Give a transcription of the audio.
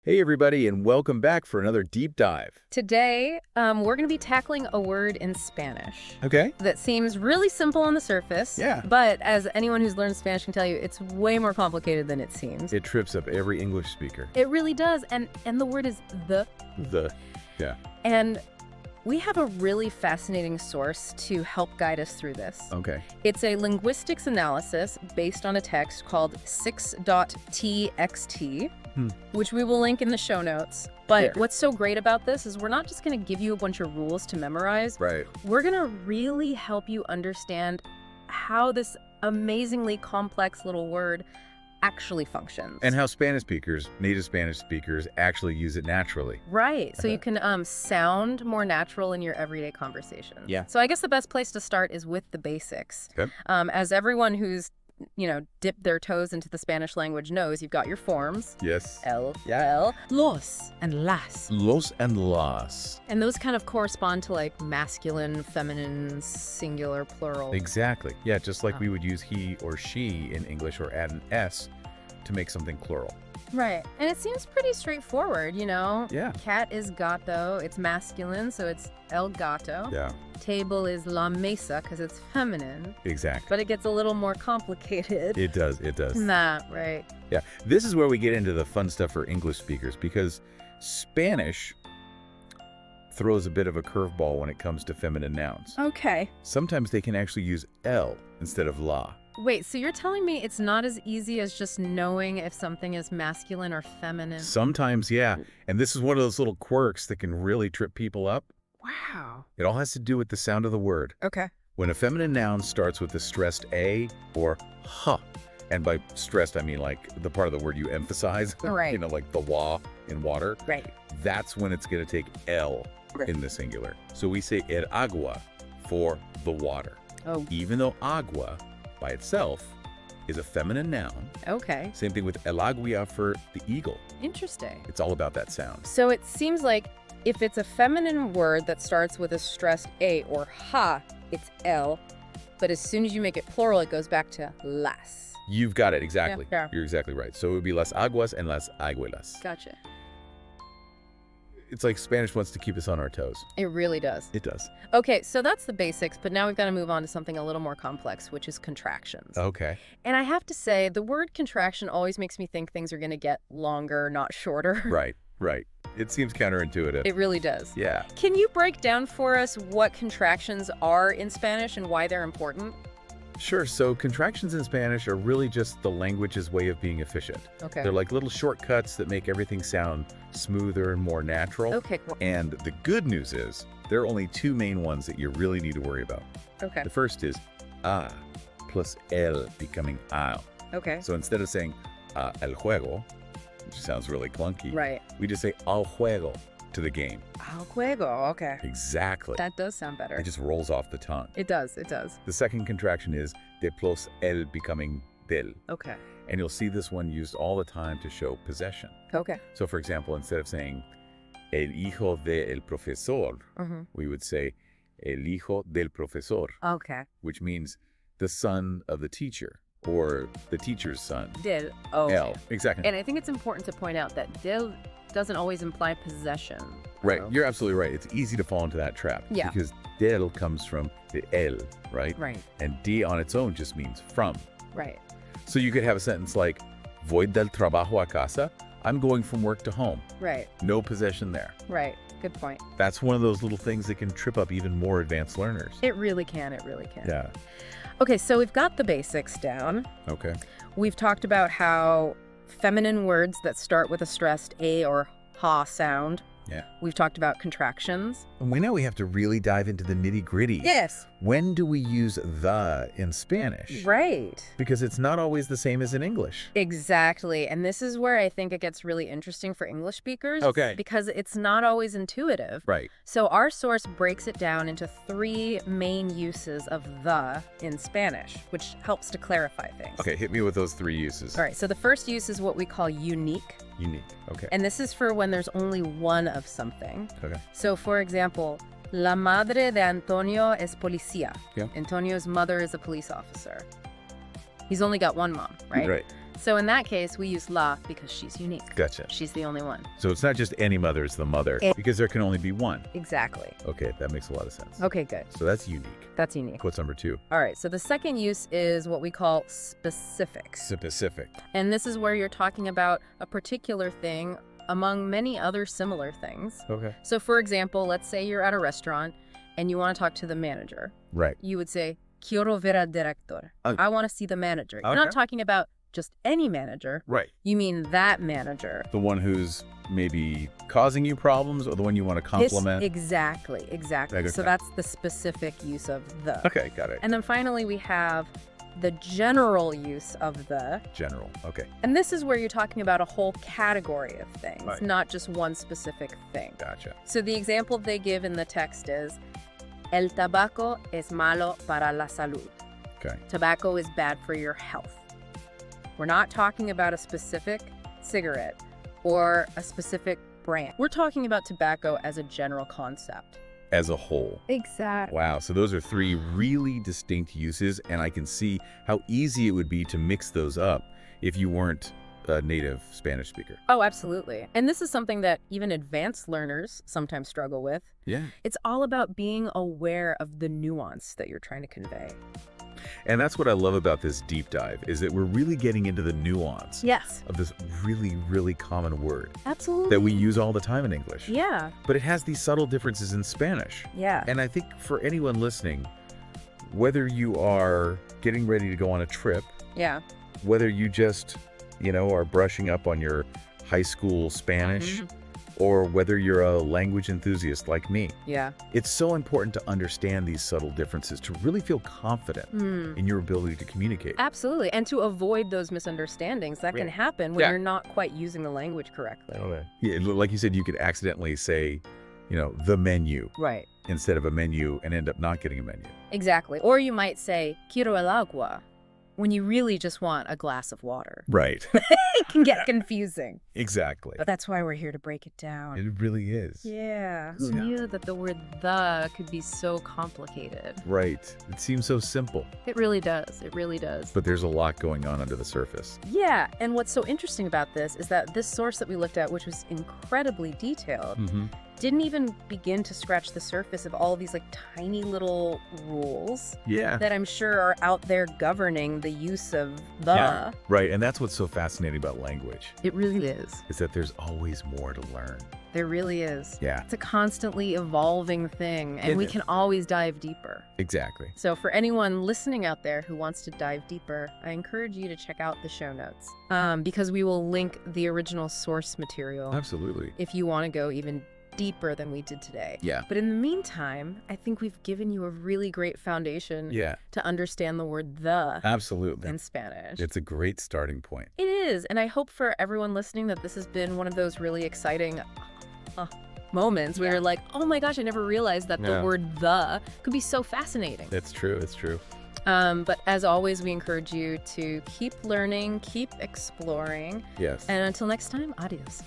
Hey everybody, and welcome back for another deep dive. Today, we're going to be tackling a word in Spanish Okay. that seems really simple on the surface. Yeah. But as anyone who's learned Spanish can tell you, it's way more complicated than it seems. It trips up every English speaker. It really does. And the word is Yeah. And we have a really fascinating source to help guide us through this. Okay. It's a linguistics analysis based on a text called 6.txt. Which we will link in the show notes. But what's so great about this is we're not just going to give you a bunch of rules to memorize. Right. We're going to really help you understand how this amazingly complex little word actually functions. And how native Spanish speakers, actually use it naturally. Right. So you can sound more natural in your everyday conversations. Yeah. So I guess the best place to start is with the basics. Okay. As everyone who's dipped their toes into the Spanish language knows, you've got your forms. Yes. El, los, and las. Los and las. And those kind of correspond to like masculine, feminine, singular, plural. Exactly. Yeah, just like we would use he or she in English or add an S to make something plural. Right. And it seems pretty straightforward, Yeah. Cat is gato. It's masculine, so it's el gato. Yeah. Table is la mesa because it's feminine. Exactly. But it gets a little more complicated. It does. than that, right? Yeah. This is where we get into the fun stuff for English speakers, because Spanish throws a bit of a curveball when it comes to feminine nouns. Okay. Sometimes they can actually use el instead of la. Wait, so you're telling me it's not as easy as just knowing if something is masculine or feminine? Sometimes, yeah. And this is one of those little quirks that can really trip people up. Wow. It all has to do with the sound of the word. Okay. When a feminine noun starts with the stressed a or h, and by stressed, I mean like the part of the word you emphasize, Right. Like the wa in water, Right. that's when it's going to take el in the singular. So we say el agua for the water. Oh, Even though agua by itself is a feminine noun. okay. Same thing with el agua for the eagle. Interesting. It's all about that sound. So it seems like if it's a feminine word that starts with a stressed a or ha, it's el. But as soon as you make it plural, it goes back to las. You've got it, exactly. Yeah. You're exactly right. So it would be las aguas and las aguilas. Gotcha. It's like Spanish wants to keep us on our toes. It really does. It does. Okay, so that's the basics, but now we've got to move on to something a little more complex, which is contractions. Okay. And I have to say, the word contraction always makes me think things are going to get longer, not shorter. Right. It seems counterintuitive. It really does. Yeah. Can you break down for us what contractions are in Spanish and why they're important? Sure. So contractions in Spanish are really just the language's way of being efficient. Okay. They're like little shortcuts that make everything sound smoother and more natural. Okay, cool. And the good news is there are only two main ones that you really need to worry about. Okay. The first is a plus el becoming al. Okay. So instead of saying el juego, which sounds really clunky, Right. we just say al juego to the game. Al juego. Okay. Exactly. That does sound better. It just rolls off the tongue. It does. It does. The second contraction is de plus el becoming del. Okay. And you'll see this one used all the time to show possession. Okay. So for example, instead of saying el hijo de el profesor, Mm-hmm. we would say el hijo del profesor, Okay. which means the son of the teacher or the teacher's son. Del. Oh. El. Exactly. And I think it's important to point out that del doesn't always imply possession. Right. So- You're absolutely right. It's easy to fall into that trap. Yeah. Because del comes from the el, right? Right. And de on its own just means from. Right. So you could have a sentence like, voy del trabajo a casa. I'm going from work to home. Right. No possession there. Right. Good point. That's one of those little things that can trip up even more advanced learners. It really can. It really can. Yeah. Okay, so we've got the basics down. Okay. We've talked about how feminine words that start with a stressed a or ha sound. Yeah. We've talked about contractions. And we know we have to really dive into the nitty-gritty. Yes. When do we use the in Spanish? Right. Because it's not always the same as in English. Exactly. And this is where I think it gets really interesting for English speakers. Okay. Because it's not always intuitive. Right. So our source breaks it down into three main uses of the in Spanish, which helps to clarify things. Okay, hit me with those three uses. All right. So the first use is what we call unique. Unique. Okay. And this is for when there's only one of something. Okay. So, for example, la madre de Antonio es policía. Yeah. Antonio's mother is a police officer. He's only got one mom, right? Right. So in that case, we use la because she's unique. Gotcha. She's the only one. So it's not just any mother, it's the mother, because there can only be one. Exactly. Okay, that makes a lot of sense. Okay, good. So that's unique. That's unique. What's number 2? All right, so the second use is what we call specific. Specific. And this is where you're talking about a particular thing among many other similar things. Okay. So for example, let's say you're at a restaurant and you want to talk to the manager. Right. You would say, quiero ver al director. Oh. I want to see the manager. You're Okay. not talking about just any manager. Right. You mean that manager. The one who's maybe causing you problems or the one you want to compliment? Exactly. Okay. So that's the specific use of the. Okay, got it. And then finally we have the general use of the. General. Okay. And this is where you're talking about a whole category of things, Right. not just one specific thing. Gotcha. So the example they give in the text is, el tabaco es malo para la salud. Okay. Tobacco is bad for your health. We're not talking about a specific cigarette or a specific brand. We're talking about tobacco as a general concept. As a whole. Exactly. Wow, so those are 3 really distinct uses, and I can see how easy it would be to mix those up if you weren't a native Spanish speaker. Oh, absolutely. And this is something that even advanced learners sometimes struggle with. Yeah. It's all about being aware of the nuance that you're trying to convey. And that's what I love about this deep dive, is that we're really getting into the nuance Yes. of this really, really common word Absolutely. that we use all the time in English. Yeah. But it has these subtle differences in Spanish. Yeah. And I think for anyone listening, whether you are getting ready to go on a trip, Yeah. whether you just, are brushing up on your high school Spanish, or whether you're a language enthusiast like me, Yeah. it's so important to understand these subtle differences to really feel confident in your ability to communicate. Absolutely. And to avoid those misunderstandings that can happen when Yeah. you're not quite using the language correctly. Yeah, like you said, you could accidentally say, the menu Right. instead of a menu and end up not getting a menu. Exactly. Or you might say, quiero el agua, when you really just want a glass of water. Right. It can get confusing. Exactly. But that's why we're here to break it down. It really is. Yeah. Who Yeah. knew that the word the could be so complicated? Right. It seems so simple, It really does. It really does. but there's a lot going on under the surface. Yeah. And what's so interesting about this is that this source that we looked at, which was incredibly detailed, didn't even begin to scratch the surface of all of these tiny little rules Yeah. that I'm sure are out there governing the use of the. Yeah. Right. And that's what's so fascinating about language, It really is. is that there's always more to learn. There really is. Yeah. It's a constantly evolving thing, and It we is. can always dive deeper. Exactly. So for anyone listening out there who wants to dive deeper, I encourage you to check out the show notes because we will link the original source material Absolutely. if you want to go even deeper than we did today. Yeah. But in the meantime, I think we've given you a really great foundation Yeah. to understand the word the Absolutely. in Spanish. It's a great starting point. It is, and I hope for everyone listening that this has been one of those really exciting moments where you're like, oh my gosh, I never realized that the Yeah. word the could be so fascinating. It's true. It's true. But as always, we encourage you to keep learning, keep exploring, Yes. and until next time, adios.